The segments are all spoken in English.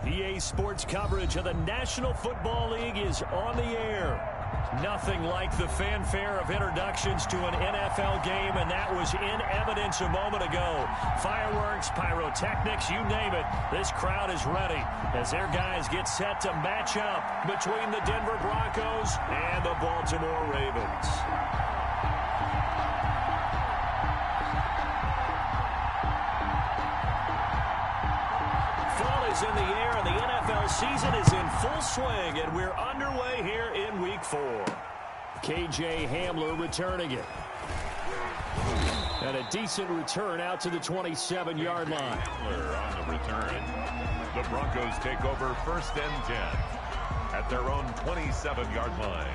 EA Sports coverage of the National Football League is on the air. Nothing like the fanfare of introductions to an NFL game, and that was in evidence a moment ago. Fireworks, pyrotechnics, you name it. This crowd is ready as their guys get set to match up between the Denver Broncos and the Baltimore Ravens. In the air, and the NFL season is in full swing, and we're underway here in Week 4. KJ Hamler returning it. And a decent return out to the 27-yard line. Hamler on the return. The Broncos take over 1st and 10 at their own 27-yard line.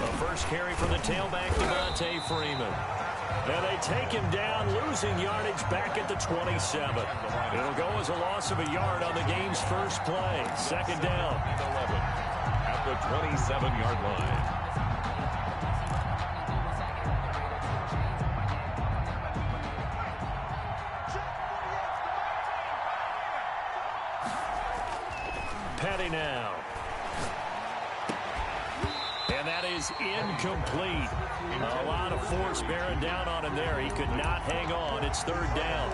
The first carry from the tailback, Devontae Freeman. And they take him down, losing yardage back at the 27. It'll go as a loss of a yard on the game's first play. 2nd down. 11 at the 27-yard line. Petty now. And that is incomplete. A lot of force bearing down on him there. He could not hang on. It's 3rd down.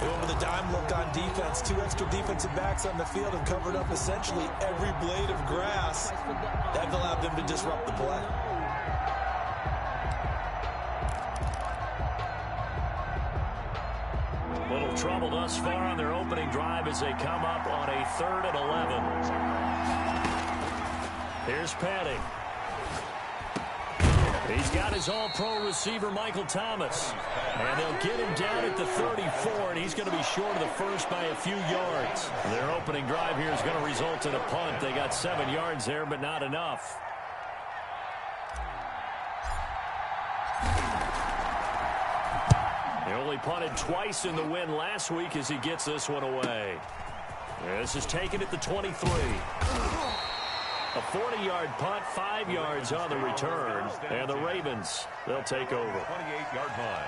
Over the dime look on defense. 2 extra defensive backs on the field and covered up essentially every blade of grass. That allowed them to disrupt the play. Little trouble thus far on their opening drive as they come up on a 3rd and 11. Here's Petty. He's got his all-pro receiver, Michael Thomas. And they'll get him down at the 34, and he's going to be short of the first by a few yards. Their opening drive here is going to result in a punt. They got 7 yards there, but not enough. They only punted twice in the win last week as he gets this one away. This is taken at the 23. A 40-yard punt, 5 yards on the return. And the Ravens, they'll take over. 28-yard line.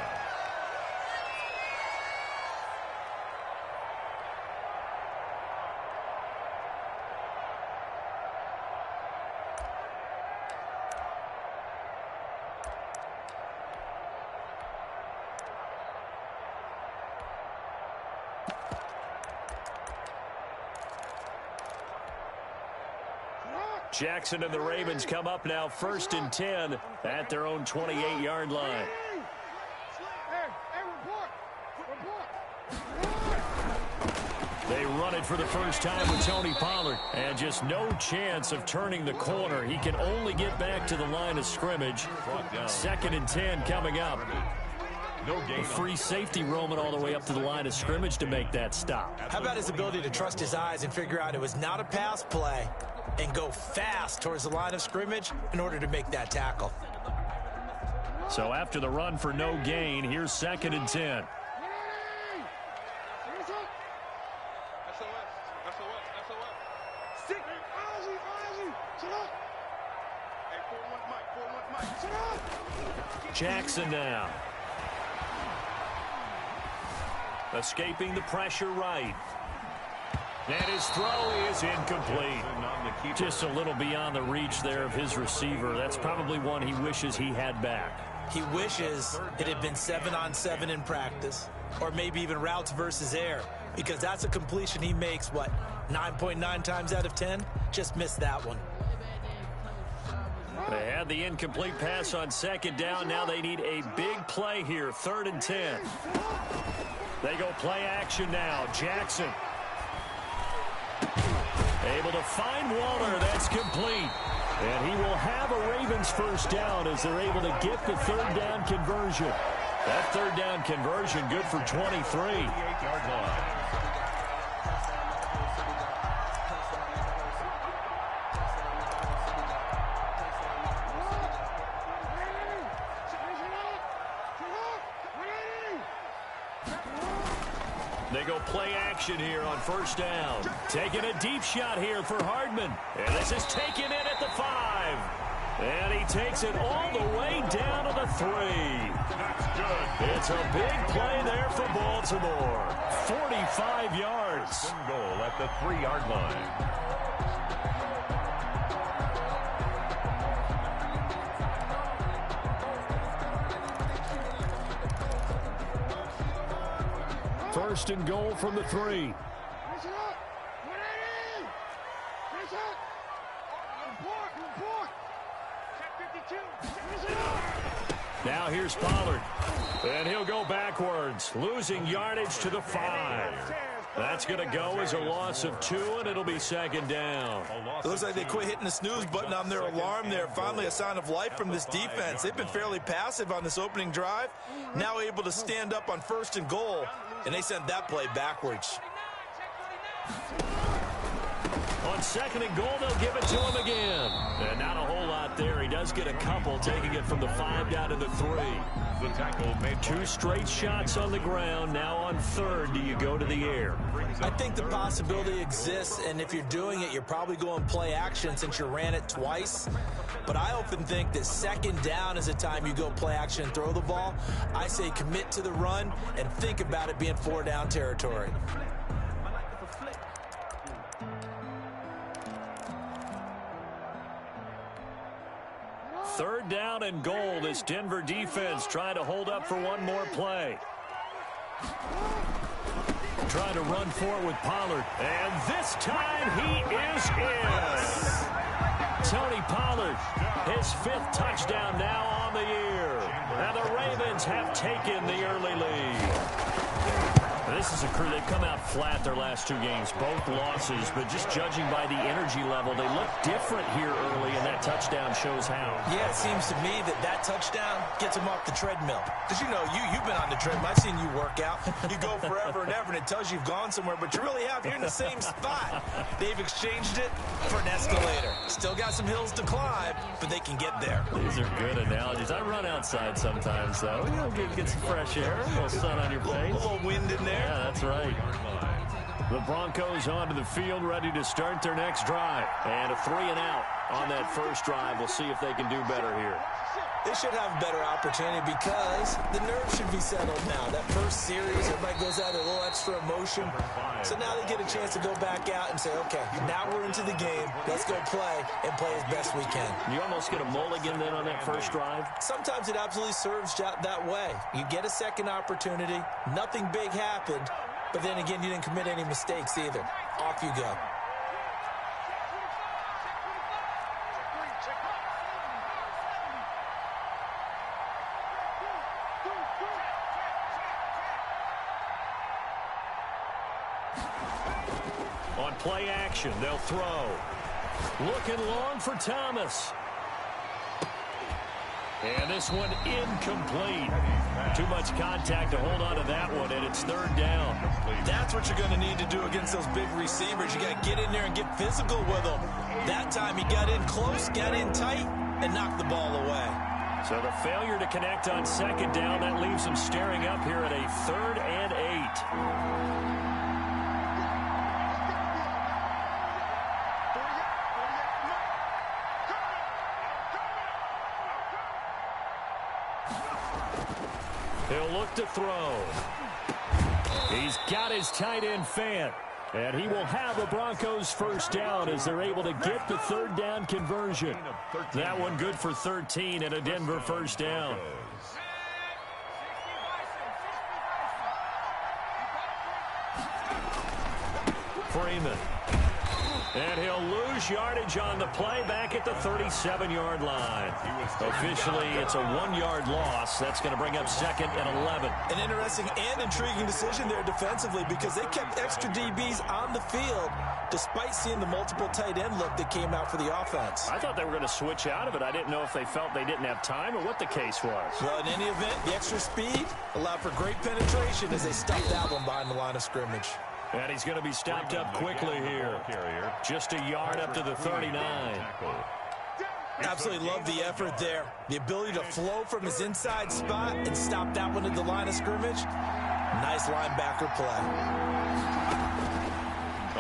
Jackson and the Ravens come up now 1st and 10 at their own 28-yard line. They run it for the first time with Tony Pollard. And just no chance of turning the corner. He can only get back to the line of scrimmage. 2nd and 10 coming up. A free safety roaming all the way up to the line of scrimmage to make that stop. How about his ability to trust his eyes and figure out it was not a pass play and go fast towards the line of scrimmage in order to make that tackle. So after the run for no gain, here's 2nd and 10. Jackson now. Escaping the pressure right. And his throw is incomplete. Just a little beyond the reach there of his receiver. That's probably one he wishes he had back. He wishes it had been 7-on-7 in practice, or maybe even routes versus air, because that's a completion he makes, what, 9.9 times out of 10? Just missed that one. They had the incomplete pass on 2nd down. Now they need a big play here, 3rd and 10. They go play action now. Jackson able to find Waller. That's complete. And he will have a Ravens first down as they're able to get the 3rd down conversion. That 3rd down conversion good for 23. 28-yard line. They go play action here on 1st down. Taking a deep shot here for Hardman. And this is taken in at the 5. And he takes it all the way down to the 3. That's good. It's a big play there for Baltimore. 45 yards. First and goal at the 3-yard line. First and goal from the 3. Now here's Pollard. And he'll go backwards, losing yardage to the 5. That's going to go as a loss of 2, and it'll be second down. It looks like they quit hitting the snooze button on their alarm there. Finally a sign of life from this defense. They've been fairly passive on this opening drive. Now able to stand up on first and goal, and they sent that play backwards. On second and goal, they'll give it to him again. And not a whole lot there. He does get a couple, taking it from the 5 down to the 3. The tackle made 2 straight shots on the ground. Now on third, do you go to the air? I think the possibility exists, and if you're doing it, you're probably going play action since you ran it twice. But I often think that second down is the time you go play action and throw the ball. I say commit to the run and think about it being 4-down territory. Third down and goal. This Denver defense trying to hold up for one more play. Trying to run for it with Pollard. And this time he is in. Tony Pollard, his 5th touchdown now on the year. And the Ravens have taken the early lead. This is a crew. They've come out flat their last 2 games, both losses, but just judging by the energy level, they look different here early, and that touchdown shows how. Yeah, it seems to me that touchdown gets them off the treadmill. Because, you know, you've been on the treadmill. I've seen you work out. You go forever and ever, and it tells you you've gone somewhere, but you really have. You're in the same spot. They've exchanged it for an escalator. Still got some hills to climb, but they can get there. These are good analogies. I run outside sometimes, though. You know, get some fresh air, a little sun on your face. A little wind in there. Yeah, that's right. The Broncos onto the field, ready to start their next drive. And a 3-and-out on that first drive. We'll see if they can do better here. They should have a better opportunity because the nerves should be settled now. That first series, everybody goes out with a little extra emotion. So now they get a chance to go back out and say, okay, now we're into the game. Let's go play and play as best we can. You almost get a mulligan then on that first drive? Sometimes it absolutely serves that way. You get a second opportunity. Nothing big happened. But then again, you didn't commit any mistakes either. Off you go. On play action, they'll throw. Looking long for Thomas. And this one incomplete. Too much contact to hold on to that one, and it's third down. That's what you're going to need to do against those big receivers. You got to get in there and get physical with them. That time he got in close, got in tight, and knocked the ball away. So the failure to connect on second down, that leaves him staring up here at a 3rd and 8. He'll look to throw. He's got his tight end Fant. And he will have a Broncos first down as they're able to get the 3rd down conversion. That one good for 13 and a Denver first down. Freeman. And he'll lose yardage on the play back at the 37-yard line. Officially, it's a 1-yard loss. That's going to bring up 2nd and 11. An interesting and intriguing decision there defensively because they kept extra DBs on the field despite seeing the multiple tight end look that came out for the offense. I thought they were going to switch out of it. I didn't know if they felt they didn't have time or what the case was. Well, in any event, the extra speed allowed for great penetration as they stuffed that one behind the line of scrimmage. And he's going to be stopped up quickly here. Just a yard up to the 39. Absolutely love the effort there. The ability to flow from his inside spot and stop that one at the line of scrimmage. Nice linebacker play.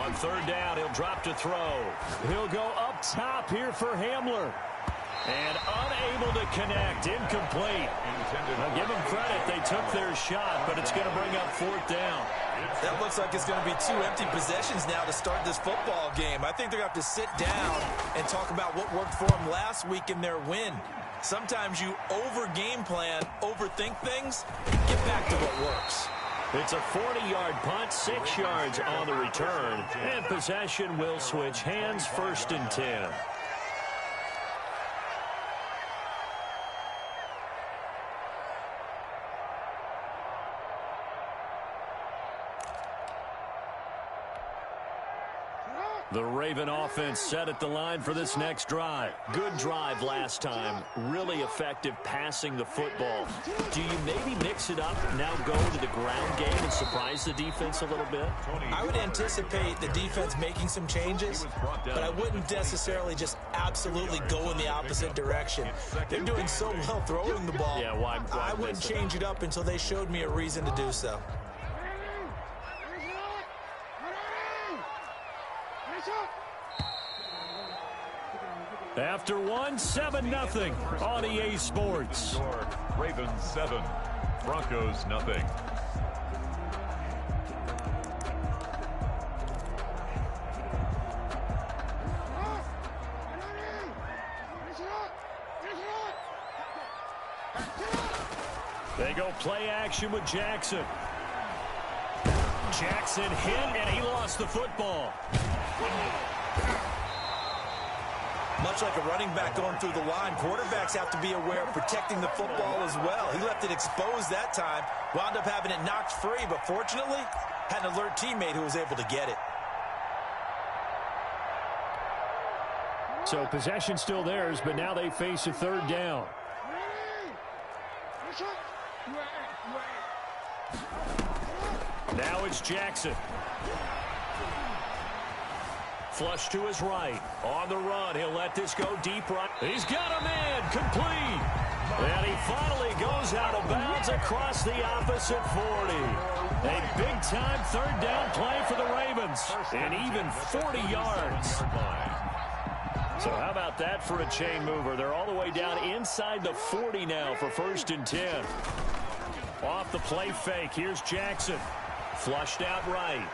On 3rd down, he'll drop to throw. He'll go up top here for Hamler. And unable to connect. Incomplete. Now give him credit. They took their shot, but it's going to bring up fourth down. That looks like it's going to be 2 empty possessions now to start this football game. I think they're going to have to sit down and talk about what worked for them last week in their win. Sometimes you over-game plan, overthink things. Get back to what works. It's a 40-yard punt, 6 yards on the return, and possession will switch hands, 1st and 10. The Raven offense set at the line for this next drive. Good drive last time. Really effective passing the football. Do you maybe mix it up, now go to the ground game and surprise the defense a little bit? I would anticipate the defense making some changes, but I wouldn't necessarily just absolutely go in the opposite direction. They're doing so well throwing the ball. Yeah, why I wouldn't change it up until they showed me a reason to do so. After 7-0 on EA Sports. Ravens 7, Broncos nothing. They go play action with Jackson. Jackson hit, and he lost the football. Much like a running back going through the line, quarterbacks have to be aware of protecting the football as well. He left it exposed that time, wound up having it knocked free, but fortunately, had an alert teammate who was able to get it. So possession still theirs, but now they face a 3rd down. Now it's Jackson. Flush to his right. On the run. He'll let this go deep right. He's got a man. Complete. And he finally goes out of bounds across the opposite 40. A big-time 3rd down play for the Ravens. And even 40 yards. So how about that for a chain mover? They're all the way down inside the 40 now for 1st and 10. Off the play fake. Here's Jackson. Flushed out right.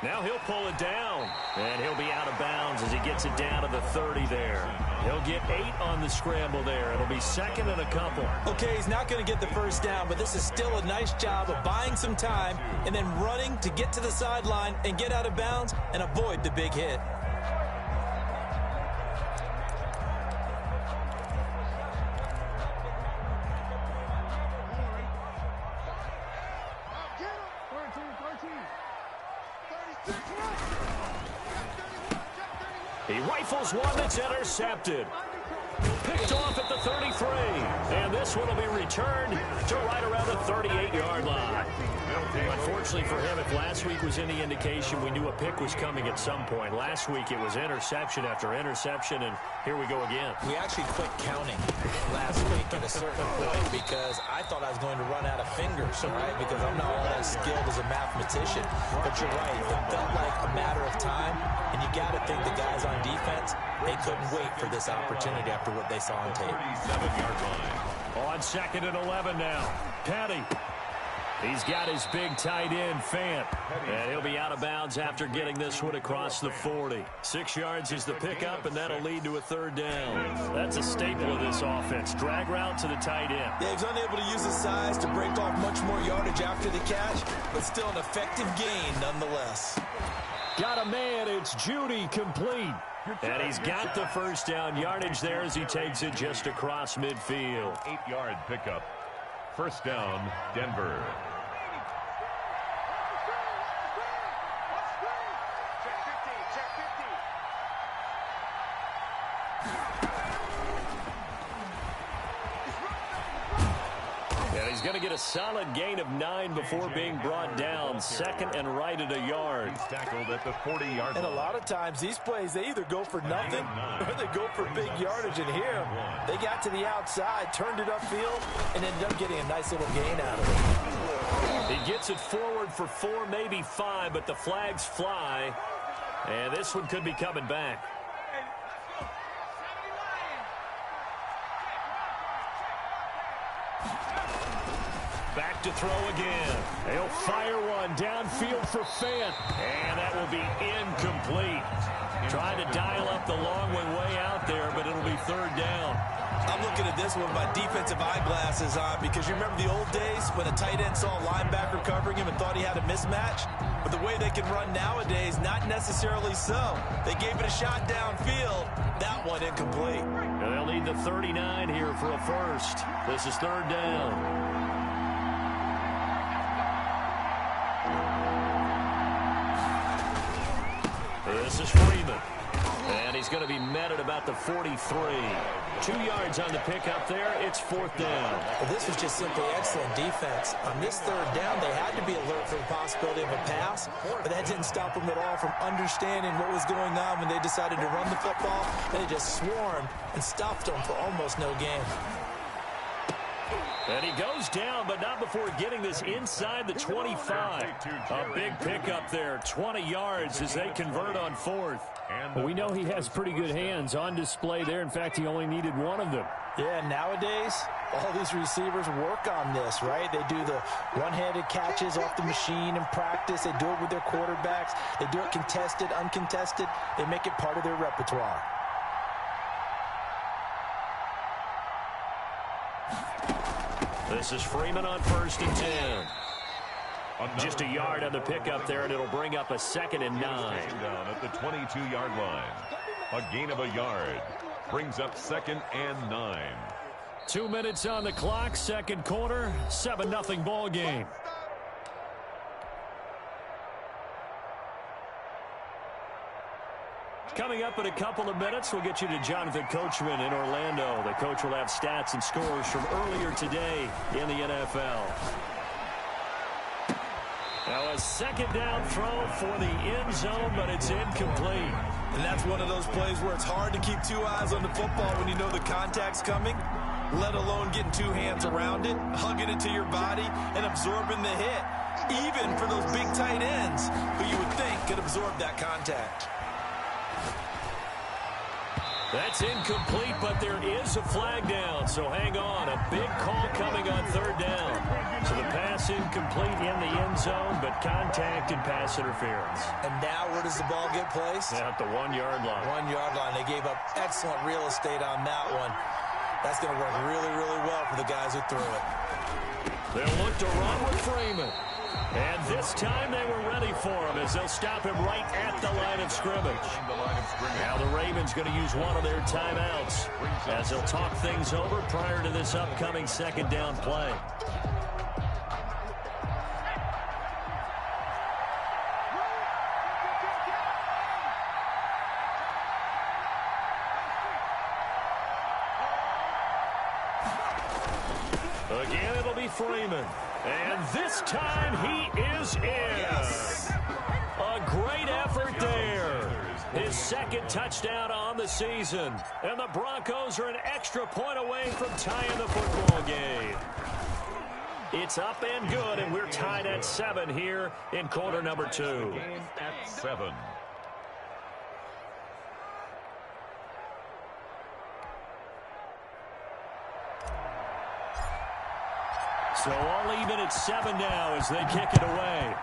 Now he'll pull it down, and he'll be out of bounds as he gets it down to the 30 there. He'll get 8 on the scramble there. It'll be 2nd and a couple. Okay, he's not going to get the 1st down, but this is still a nice job of buying some time and then running to get to the sideline and get out of bounds and avoid the big hit. He rifles one that's intercepted. Picked off at the 33. And this one will be returned to right around the 38-yard line. Unfortunately for him, if last week was any indication, we knew a pick was coming at some point. Last week it was interception after interception, and here we go again. We actually quit counting last week at a certain point because I thought I was going to run out of fingers, all right, because I'm not all that skilled as a mathematician. But you're right. It felt like a matter of time, and you got to think the guys on defense, they couldn't wait for this opportunity after what they saw on tape. 37-yard line. On 2nd and 11 now. Petty. He's got his big tight end, Fant. And he'll be out of bounds after getting this one across the 40. 6 yards is the pickup, and that'll lead to a 3rd down. That's a staple of this offense. Drag route to the tight end. Yeah, he's unable to use his size to break off much more yardage after the catch, but still an effective gain nonetheless. Got a man. It's Judy, complete. And he's got the 1st down yardage there as he takes it just across midfield. 8-yard pickup. 1st down, Denver. He's going to get a solid gain of 9 before being brought down. 2nd and right at a yard. He's tackled at the 40-yard line. And a lot of times these plays, they either go for nothing or they go for big yardage. And here, they got to the outside, turned it upfield, and ended up getting a nice little gain out of it. He gets it forward for 4, maybe 5, but the flags fly. And this one could be coming back. back to throw again. He'll fire one downfield for Fant, and that will be incomplete. Trying to dial up the long one way out there, but it'll be third down. I'm looking at this one with my defensive eyeglasses on because you remember the old days when a tight end saw a linebacker covering him and thought he had a mismatch? But the way they can run nowadays, not necessarily so. They gave it a shot downfield. That one incomplete. And they'll need the 39 here for a first. This is third down. This is Freeman. And he's going to be met at about the 43. 2 yards on the pickup there. It's fourth down. Well, this was just simply excellent defense. On this third down, they had to be alert for the possibility of a pass, but that didn't stop them at all from understanding what was going on when they decided to run the football. They just swarmed and stopped them for almost no gain. And he goes down, but not before getting this inside the 25. A big pickup there, 20 yards as they convert on fourth. Well, we know he has pretty good hands on display there. In fact, he only needed one of them. Yeah, nowadays, all these receivers work on this, right? They do the one-handed catches off the machine in practice. They do it with their quarterbacks. They do it contested, uncontested. They make it part of their repertoire. This is Freeman on first and 10. Just a yard on the pickup there, and it'll bring up a 2nd and 9. Down at the 22-yard line. A gain of a yard. Brings up 2nd and 9. 2 minutes on the clock, second quarter, 7-0 ball game. Coming up in a couple of minutes, we'll get you to Jonathan Coachman in Orlando. The coach will have stats and scores from earlier today in the NFL. Now a second down throw for the end zone, but it's incomplete. And that's one of those plays where it's hard to keep 2 eyes on the football when you know the contact's coming, let alone getting 2 hands around it, hugging it to your body, and absorbing the hit. Even for those big tight ends who you would think could absorb that contact. That's incomplete, but there is a flag down, so hang on. A big call coming on third down. So the pass incomplete in the end zone, but contact and pass interference. And now where does the ball get placed? At the 1-yard line. 1-yard line. They gave up excellent real estate on that one. That's going to work really, really well for the guys who threw it. They'll look to run with Freeman. And this time they were ready for him as they'll stop him right at the line of scrimmage. Now the Ravens going to use one of their timeouts as they'll talk things over prior to this upcoming second down play. Again, it'll be Freeman. And this time he is in. Yes. A great effort there. His second touchdown on the season. And the Broncos are an extra point away from tying the football game. It's up and good, and we're tied at 7 here in quarter number 2. Game at 7. So all even at 7 now as they kick it away.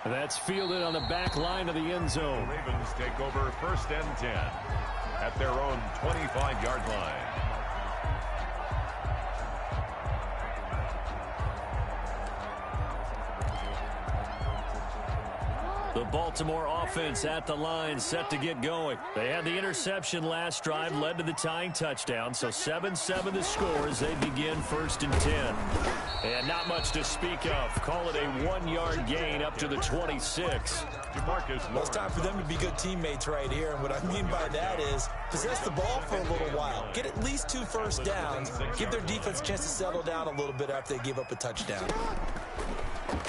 That's fielded on the back line of the end zone. The Ravens take over first and 10 at their own 25-yard line. The Baltimore offense at the line, set to get going. They had the interception last drive, led to the tying touchdown, so 7-7 the score as they begin first and 10. And not much to speak of. Call it a 1-yard gain up to the 26. Well, it's time for them to be good teammates right here, and what I mean by that is possess the ball for a little while, get at least 2 first downs, give their defense a chance to settle down a little bit after they give up a touchdown.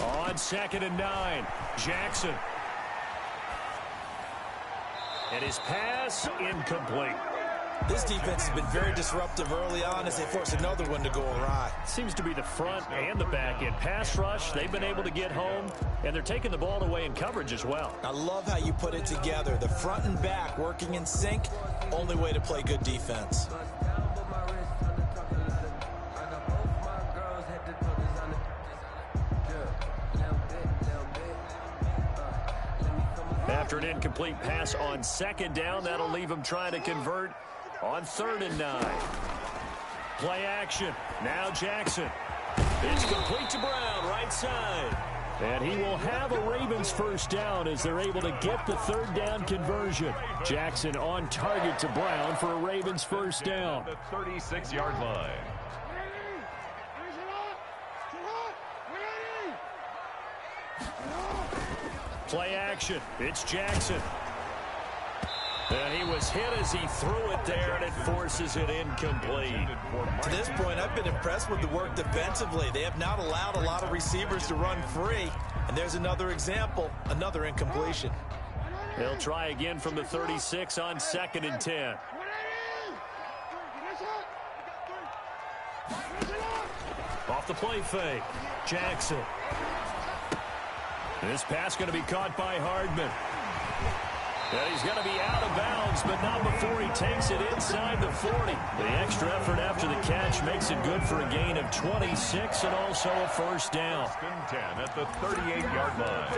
On second and 9, Jackson. And his pass incomplete. This defense has been very disruptive early on as they force another one to go awry. Seems to be the front and the back end. Pass rush, they've been able to get home, and they're taking the ball away in coverage as well. I love how you put it together. The front and back working in sync, only way to play good defense. After an incomplete pass on second down, that'll leave him trying to convert on 3rd and 9. Play action. Now Jackson. It's complete to Brown, right side. And he will have a Ravens first down as they're able to get the 3rd down conversion. Jackson on target to Brown for a Ravens first down. The 36-yard line. Play action. It's Jackson. And he was hit as he threw it there, and it forces it incomplete. To this point, I've been impressed with the work defensively. They have not allowed a lot of receivers to run free. And there's another example, another incompletion. They'll try again from the 36 on 2nd and 10. Off the play fake. Jackson. This pass going to be caught by Hardman. And he's going to be out of bounds, but not before he takes it inside the 40. The extra effort after the catch makes it good for a gain of 26 and also a first down. 10 at the 38-yard line.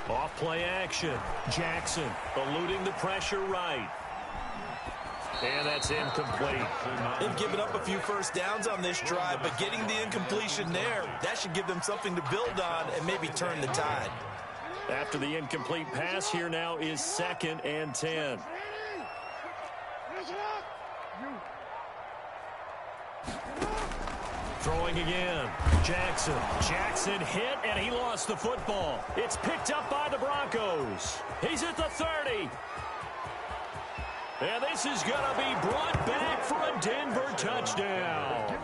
Off play action. Jackson eluding the pressure right. And that's incomplete. They've given up a few first downs on this drive, but getting the incompletion there, that should give them something to build on and maybe turn the tide. After the incomplete pass, here now is 2nd and 10. Throwing again. Jackson. Jackson hit, and he lost the football. It's picked up by the Broncos. He's at the 30. And this is going to be brought back for a Denver touchdown.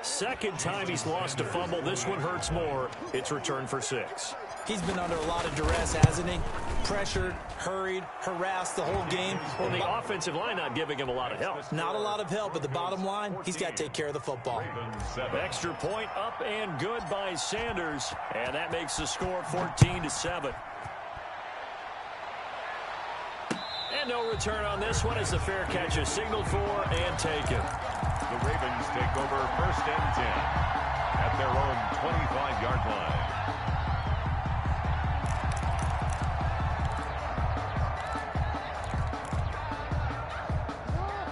Second time he's lost a fumble. This one hurts more. It's returned for 6. He's been under a lot of duress, hasn't he? Pressured, hurried, harassed the whole game. Well, the offensive line not giving him a lot of help. Not a lot of help, but the bottom line, he's got to take care of the football. Extra point up and good by Sanders. And that makes the score 14-7. And no return on this one as the fair catch is signaled for and taken. The Ravens take over 1st and 10 at their own 25-yard line.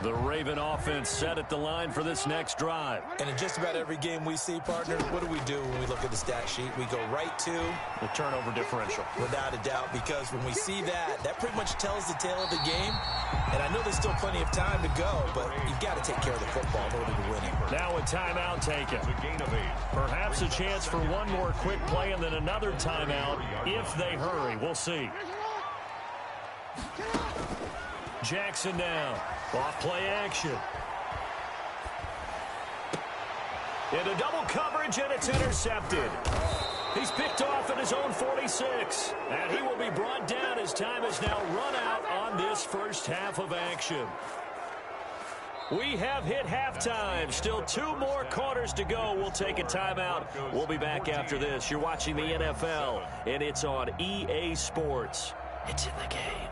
The Raven offense set at the line for this next drive. And in just about every game we see, partner, what do we do when we look at the stat sheet? We go right to the turnover differential. Without a doubt, because when we see that, that pretty much tells the tale of the game. And I know there's still plenty of time to go, but you've got to take care of the football in order to win it. Now a timeout taken. A gain of 8. Perhaps a chance for one more quick play and then another timeout if they hurry. We'll see. Jackson now. Off play action. Into double coverage, and it's intercepted. He's picked off at his own 46. And he will be brought down as time has now run out on this first half of action. We have hit halftime. Still 2 more quarters to go. We'll take a timeout. We'll be back after this. You're watching the NFL, and it's on EA Sports. It's in the game.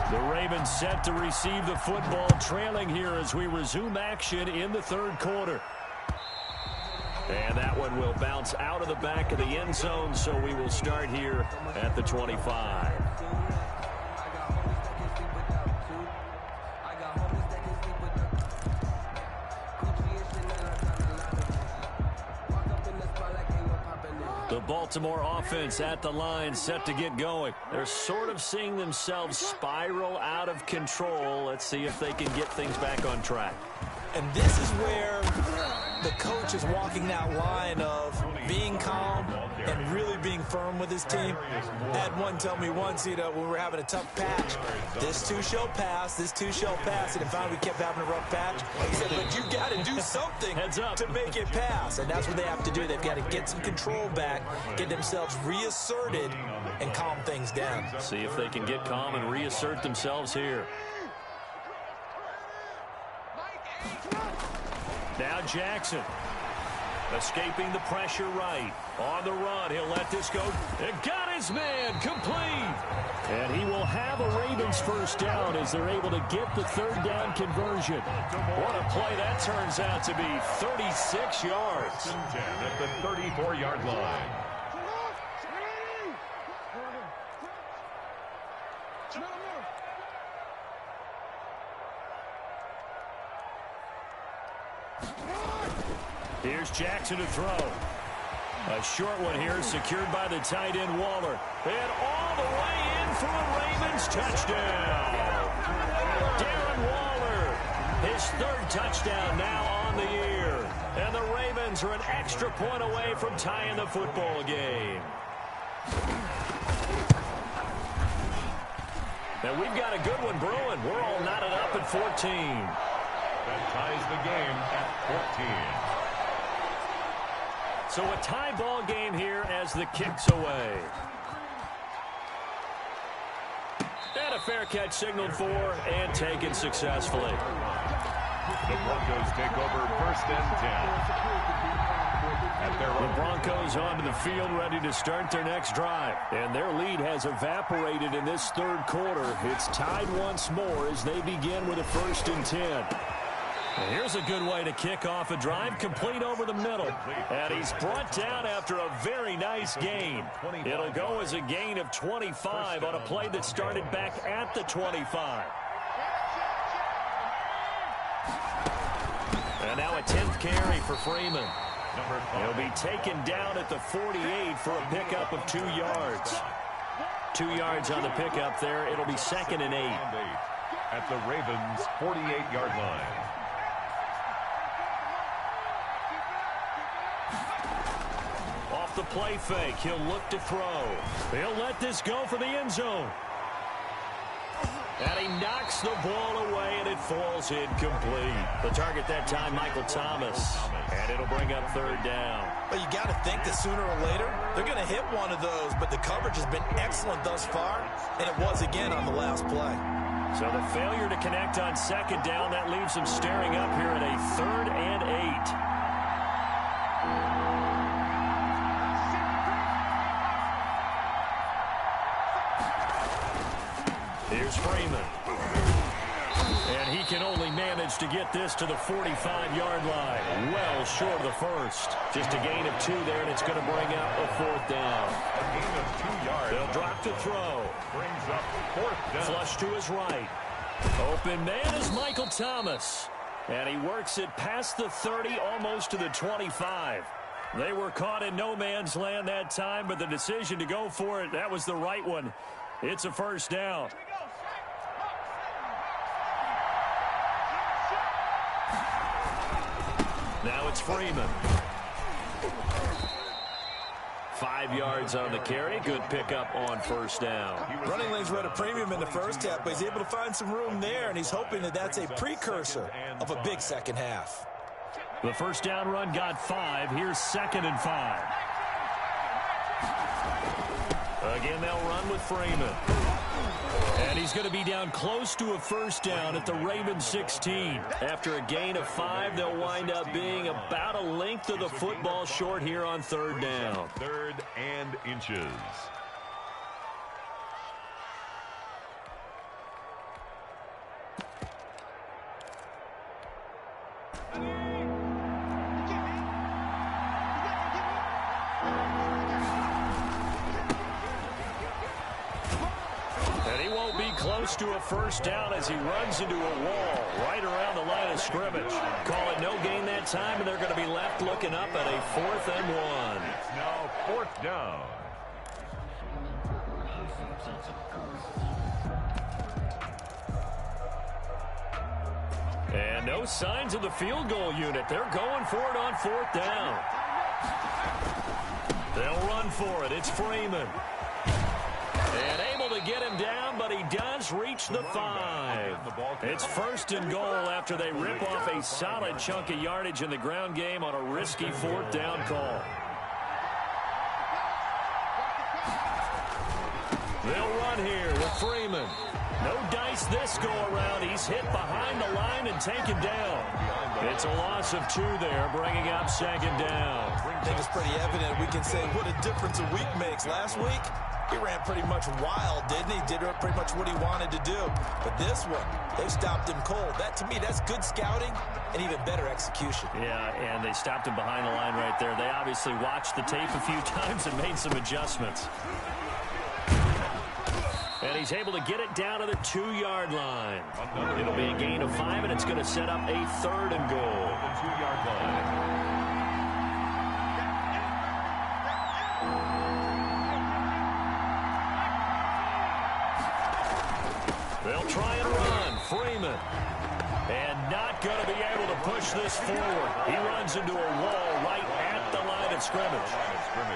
The Ravens set to receive the football, trailing here as we resume action in the 3rd quarter. And that one will bounce out of the back of the end zone, so we will start here at the 25. The Baltimore offense at the line, set to get going. They're sort of seeing themselves spiral out of control. Let's see if they can get things back on track. And this is where the coach is walking that line of being calm and really being firm with his team. I had one tell me once, when we were having a tough patch, this too shall pass, this too shall pass. And finally we kept having a rough patch. He said, but you got to do do something Heads up. to make it pass. And that's what they have to do. They've got to get some control back, get themselves reasserted, and calm things down. See if they can get calm and reassert themselves here. Now Jackson. Escaping the pressure right. On the run, he'll let this go. It got his man complete. And he will have a Ravens first down as they're able to get the third down conversion. What a play that turns out to be. 36 yards. 10 at the 34-yard line. Here's Jackson to throw. A short one here, secured by the tight end Waller. And all the way in for a Ravens touchdown. Darren Waller, his third touchdown now on the year. And the Ravens are an extra point away from tying the football game. And we've got a good one brewing. We're all knotted up at 14. That ties the game at 14. So a tie ball game here as the kick's away. And a fair catch signaled for and taken successfully. The Broncos take over first and 10. The Broncos onto the field ready to start their next drive. And their lead has evaporated in this third quarter. It's tied once more as they begin with a first and 10. And here's a good way to kick off a drive, complete over the middle. And he's brought down after a very nice gain. It'll go as a gain of 25 on a play that started back at the 25. And now a 10th carry for Freeman. He'll be taken down at the 48 for a pickup of 2 yards. 2 yards on the pickup there. It'll be 2nd and 8. At the Ravens' 48-yard line. Off the play fake, he'll look to throw. He'll let this go for the end zone. And he knocks the ball away, and it falls incomplete. The target that time, Michael Thomas. And it'll bring up third down. But you got to think that sooner or later, they're going to hit one of those. But the coverage has been excellent thus far, and it was again on the last play. So the failure to connect on second down, that leaves them staring up here at a 3rd and 8. Here's Freeman. And he can only manage to get this to the 45-yard line. Well short of the first. Just a gain of 2 there, and it's going to bring up a 4th down. A gain of 2 yards. They'll drop to throw. Brings up 4th down. Flush to his right. Open man is Michael Thomas. And he works it past the 30, almost to the 25. They were caught in no man's land that time, but the decision to go for it, that was the right one. It's a first down. Now it's Freeman. 5 yards on the carry. Good pickup on first down. Running lanes were at a premium in the first half, but he's able to find some room there, and he's hoping that that's a precursor of a big second half. The first down run got 5. Here's 2nd and 5. Again, they'll run with Freeman. And he's going to be down close to a first down at the Ravens 16. After a gain of 5, they'll wind up being about a length of the football short here on third down. 3rd and inches. Close to a first down as he runs into a wall right around the line of scrimmage. Call it no gain that time, and they're going to be left looking up at a 4th and 1. It's now 4th down. And no signs of the field goal unit. They're going for it on 4th down. They'll run for it. It's Freeman. And able to to get him down, but he does reach the 5. It's 1st and goal after they rip off a solid chunk of yardage in the ground game on a risky 4th down call. They'll run here with Freeman. No dice this go-around. He's hit behind the line and taken down. It's a loss of 2 there, bringing up 2nd down. I think it's pretty evident. We can say what a difference a week makes. Last week, he ran pretty much wild, didn't he? Did pretty much what he wanted to do. But this one, they stopped him cold. That, to me, that's good scouting and even better execution. Yeah, and they stopped him behind the line right there. They obviously watched the tape a few times and made some adjustments. And he's able to get it down to the 2-yard line. It'll be a gain of 5, and it's going to set up a 3rd and goal. The 2-yard line. They'll try and run. Freeman. And not going to be able to push this forward. He runs into a wall right at the line of scrimmage.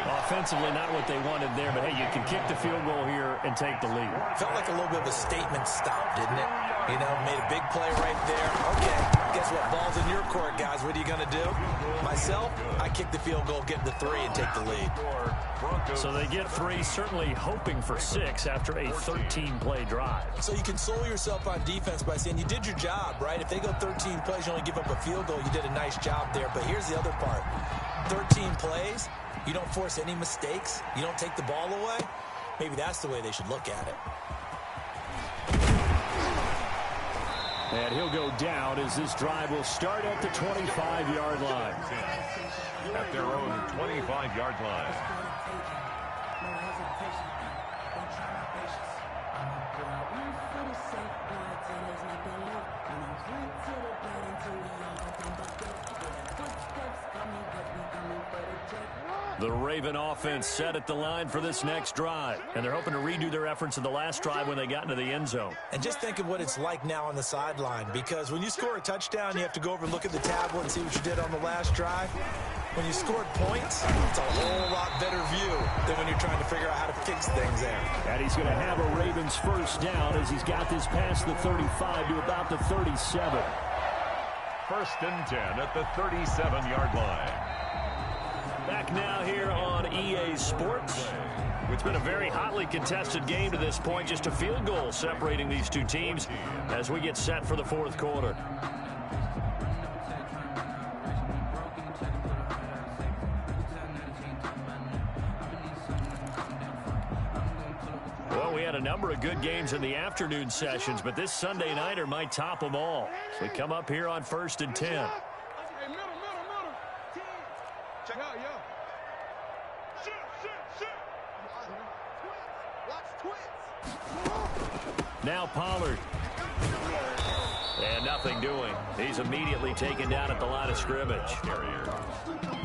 Offensively, not what they wanted there, but hey, you can kick the field goal here and take the lead. Felt like a little bit of a statement stop, didn't it? You know, made a big play right there. Okay, guess what? Ball's in your court, guys. What are you going to do? Myself, I kick the field goal, get the 3, and take the lead. So they get 3, certainly hoping for 6 after a 13-play drive. So you console yourself on defense by saying you did your job, right? If they go 13 plays, you only give up a field goal, you did a nice job there. But here's the other part. 13 plays, you don't force any mistakes, you don't take the ball away. Maybe that's the way they should look at it. And he'll go down as this drive will start at the 25-yard line. At their own 25-yard line. The Raven offense set at the line for this next drive. And they're hoping to redo their efforts in the last drive when they got into the end zone. And just think of what it's like now on the sideline, because when you score a touchdown, you have to go over and look at the tablet and see what you did on the last drive. When you scored points, it's a whole lot better view than when you're trying to figure out how to fix things there. And he's going to have a Ravens 1st down as he's got this past the 35 to about the 37. 1st and 10 at the 37-yard line. Back now here on EA Sports. It's been a very hotly contested game to this point. Just a field goal separating these two teams as we get set for the 4th quarter. Well, we had a number of good games in the afternoon sessions, but this Sunday nighter might top them all. We come up here on 1st and 10. Check out, yo. Now Pollard. And nothing doing. He's immediately taken down at the line of scrimmage.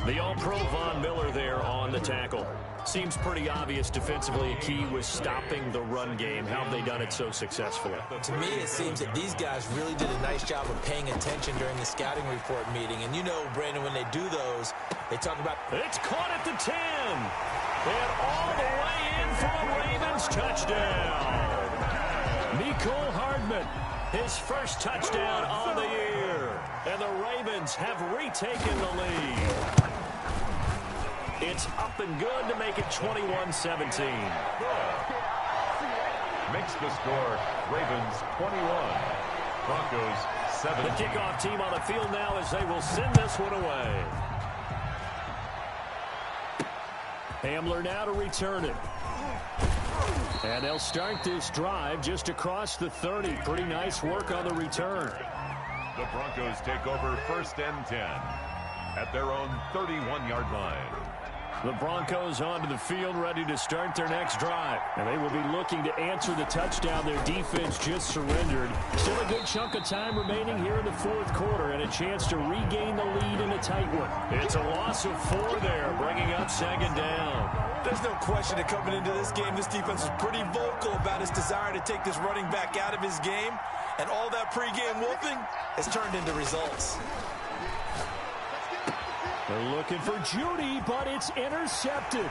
The All-Pro Von Miller there on the tackle. Seems pretty obvious defensively a key was stopping the run game. How have they done it so successfully? To me, it seems that these guys really did a nice job of paying attention during the scouting report meeting. And you know, Brandon, when they do those, they talk about... It's caught at the 10. And all the way in for a Ravens touchdown. Mecole Hardman, his 1st touchdown on the year. And the Ravens have retaken the lead. It's up and good to make it 21-17. Makes the score Ravens 21, Broncos 7. The kickoff team on the field now as they will send this one away. Hamler now to return it. And they'll start this drive just across the 30. Pretty nice work on the return. The Broncos take over 1st and 10 at their own 31-yard line. The Broncos onto the field, ready to start their next drive. And they will be looking to answer the touchdown their defense just surrendered. Still a good chunk of time remaining here in the 4th quarter and a chance to regain the lead in a tight one. It's a loss of 4 there, bringing up 2nd down. There's no question that coming into this game, this defense is pretty vocal about its desire to take this running back out of his game. And all that pregame wolfing has turned into results. They're looking for Judy, but it's intercepted.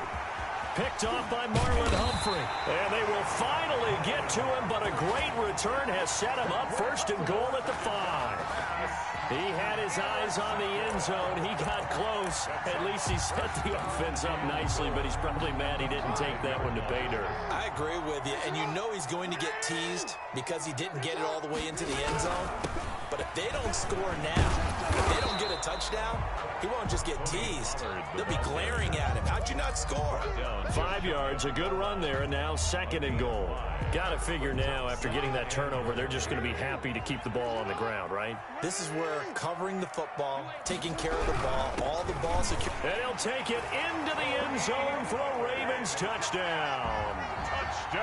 Picked off by Marlon Humphrey. And they will finally get to him, but a great return has set him up first and goal at the 5. He had his eyes on the end zone. He got close. At least he set the offense up nicely, but he's probably mad he didn't take that one to pay dirt. I agree with you, and you know he's going to get teased because he didn't get it all the way into the end zone. But if they don't score now, if they don't get a touchdown, he won't just get teased. They'll be glaring at him. How'd you not score? 5 yards, a good run there, and now second and goal. Got to figure now, after getting that turnover, they're just going to be happy to keep the ball on the ground, right? This is where covering the football, taking care of the ball, all the ball secure. And he'll take it into the end zone for a Ravens touchdown.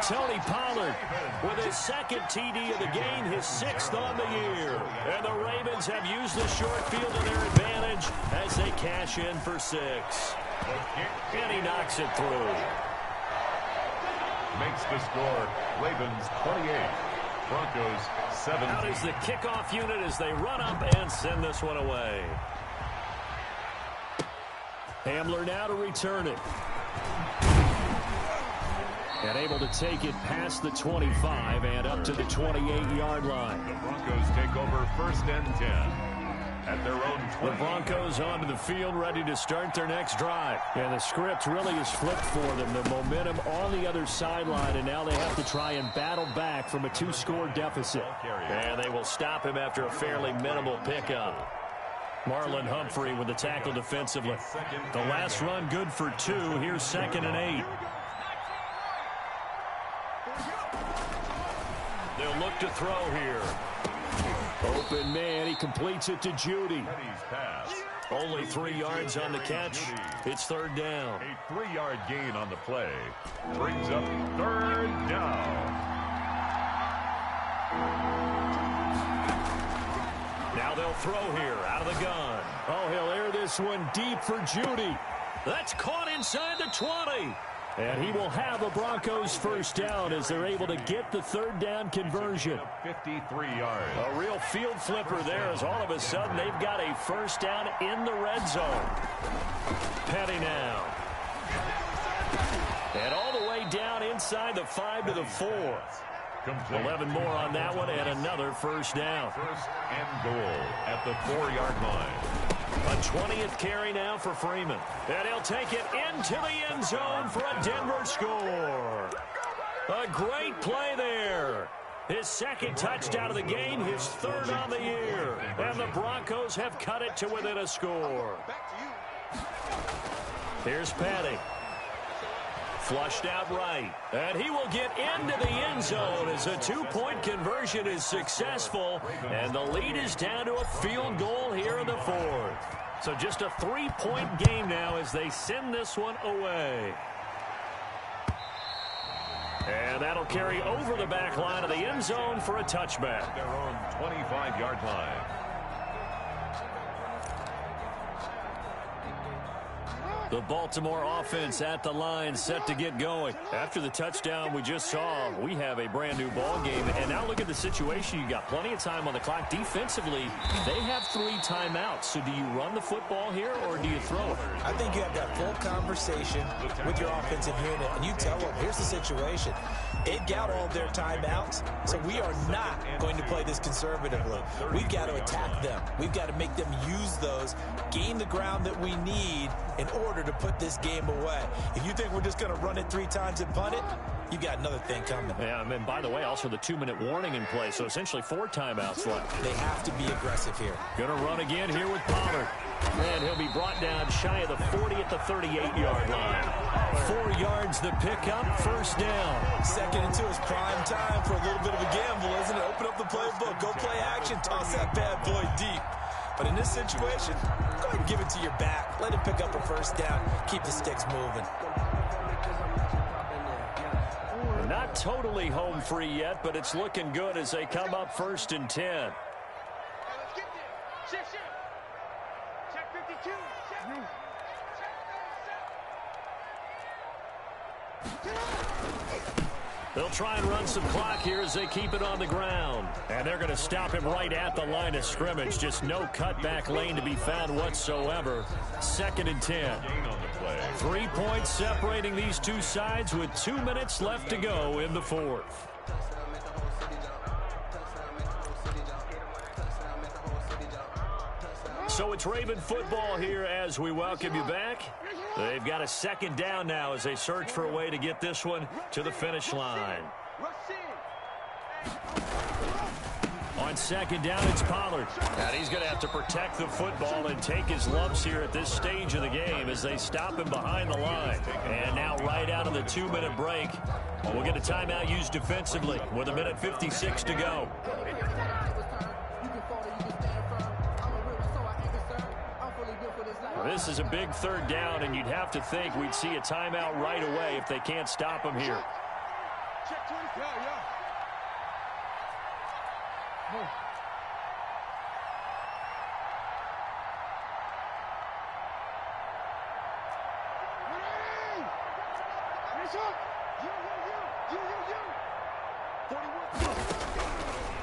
Tony Pollard with his second TD of the game, his 6th on the year. And the Ravens have used the short field to their advantage as they cash in for 6. And he knocks it through. Makes the score Ravens 28, Broncos 17. Out is the kickoff unit as they run up and send this one away. Hamler now to return it. And able to take it past the 25 and up to the 28-yard line. The Broncos take over first and 10 at their own 20. The Broncos onto the field, ready to start their next drive. And the script really is flipped for them. The momentum on the other sideline, and now they have to try and battle back from a 2-score deficit. And they will stop him after a fairly minimal pickup. Marlon Humphrey with the tackle defensively. The last run good for 2. Here's 2nd and 8. They'll look to throw here. Open man, he completes it to Judy. Only 3 yards on the catch. It's 3rd down. A 3-yard gain on the play brings up 3rd down. Now they'll throw here out of the gun. Oh, he'll air this one deep for Judy. That's caught inside the 20. And he will have a Broncos first down as they're able to get the 3rd down conversion. 53 yards. A real field flipper there as all of a sudden they've got a first down in the red zone. Petty now. And all the way down inside the 5 to the 4. Complete. 11 more on that one and another first down. First and goal at the 4-yard line. A 20th carry now for Freeman. And he'll take it into the end zone for a Denver score. A great play there. His 2nd touchdown of the game, his 3rd on the year. And the Broncos have cut it to within a score. Here's Petty. Flushed out right. And he will get into the end zone as a 2-point conversion is successful. And the lead is down to a field goal here in the 4th. So just a 3-point game now as they send this one away. And that'll carry over the back line of the end zone for a touchback. Their own 25-yard line. The Baltimore offense at the line set to get going. After the touchdown we just saw, we have a brand new ball game. And now look at the situation. You got plenty of time on the clock. Defensively, they have 3 timeouts. So do you run the football here or do you throw it? I think you have that full conversation with your offensive unit, and you tell them, here's the situation. They've got all their timeouts, so we are not going to play this conservatively. We've got to attack them. We've got to make them use those, gain the ground that we need in order to put this game away. If you think we're just going to run it 3 times and punt it, you got another thing coming. Yeah, and by the way, also the 2-minute warning in play, so essentially 4 timeouts left. They have to be aggressive here. Gonna run again here with Pollard. And he'll be brought down shy of the 40 at the 38-yard line. 4 yards the pickup, first down. 2nd and 2 is prime time for a little bit of a gamble, isn't it? Open up the playbook, go play action, toss that bad boy deep. But in this situation, go ahead and give it to your back. Let him pick up a first down. Keep the sticks moving. Not totally home free yet, but it's looking good as they come up 1st and 10. They'll try and run some clock here as they keep it on the ground. And they're going to stop him right at the line of scrimmage. Just no cutback lane to be found whatsoever. 2nd and 10. 3 points separating these two sides with 2 minutes left to go in the 4th. So it's Raven football here as we welcome you back. They've got a 2nd down now as they search for a way to get this one to the finish line. On 2nd down, it's Pollard. And he's going to have to protect the football and take his lumps here at this stage of the game as they stop him behind the line. And now right out of the 2-minute break, we'll get a timeout used defensively with 1:56 to go. This is a big 3rd down, and you'd have to think we'd see a timeout right away if they can't stop him here.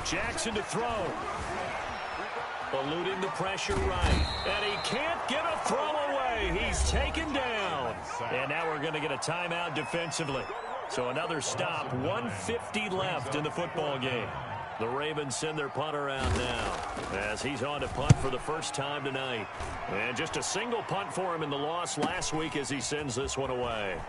Jackson to throw. Eluding the pressure right. And he can't get a throw away. He's taken down. And now we're going to get a timeout defensively. So another stop. 1:50 left in the football game. The Ravens send their punter out now as he's on to punt for the first time tonight. And just a single punt for him in the loss last week as he sends this one away.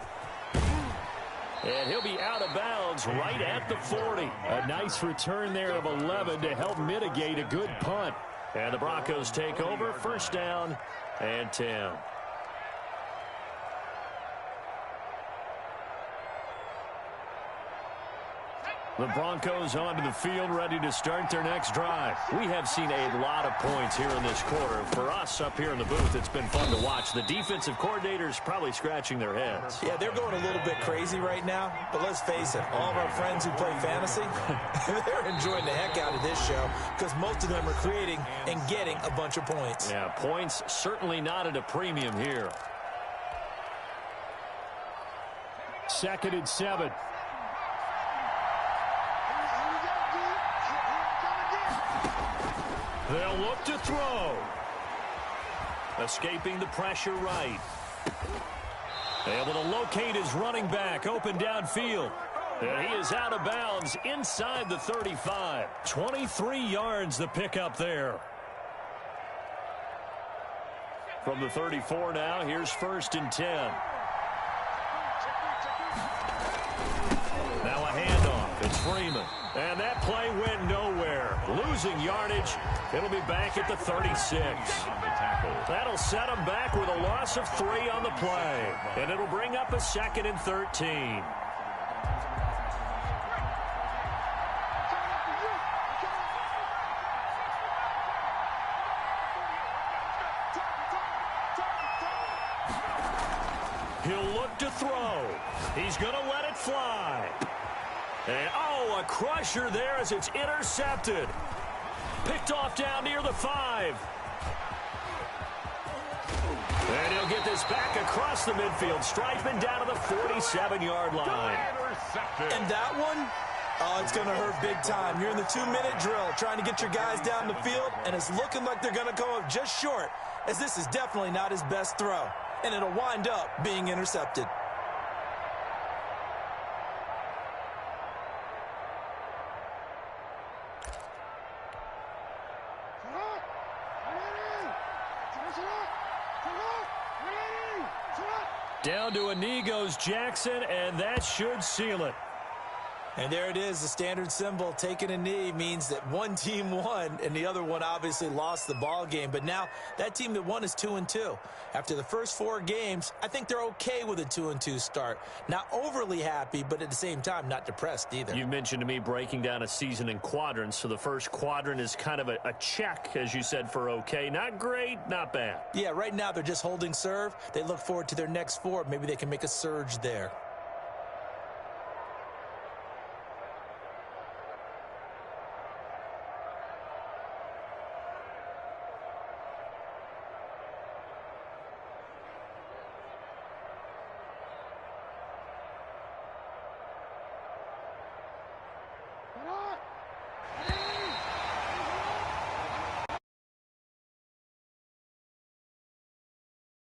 And he'll be out of bounds right at the 40. A nice return there of 11 to help mitigate a good punt. And the Broncos take over, 1st down and 10. The Broncos onto the field, ready to start their next drive. We have seen a lot of points here in this quarter. For us up here in the booth, it's been fun to watch. The defensive coordinators probably scratching their heads. Yeah, they're going a little bit crazy right now. But let's face it, all of our friends who play fantasy, they're enjoying the heck out of this show because most of them are creating and getting a bunch of points. Yeah, points certainly not at a premium here. 2nd and 7. They'll look to throw. Escaping the pressure right. Able to locate his running back open downfield. And he is out of bounds inside the 35. 23 yards the pickup there. From the 34 now, here's 1st and 10. Now a handoff. It's Freeman. And that play went nowhere. Losing yardage. It'll be back at the 36. That'll set him back with a loss of 3 on the play. And it'll bring up a 2nd and 13. He'll look to throw. He's going to let it fly. And, a crusher there as it's intercepted. Picked off down near the 5. And he'll get this back across the midfield, striping down to the 47-yard line. And that one, it's going to hurt big time. You're in the 2-minute drill trying to get your guys down the field, and it's looking like they're going to go up just short, as this is definitely not his best throw. And it'll wind up being intercepted. Down to a knee goes Jackson, and that should seal it. And there it is, the standard symbol. Taking a knee means that one team won, and the other one obviously lost the ball game. But now that team that won is 2-2. After the first 4 games, I think they're okay with a 2-2 start. Not overly happy, but at the same time, not depressed either. You mentioned to me breaking down a season in quadrants. So the first quadrant is kind of a check, as you said, for okay. Not great, not bad. Yeah, right now they're just holding serve. They look forward to their next 4. Maybe they can make a surge there.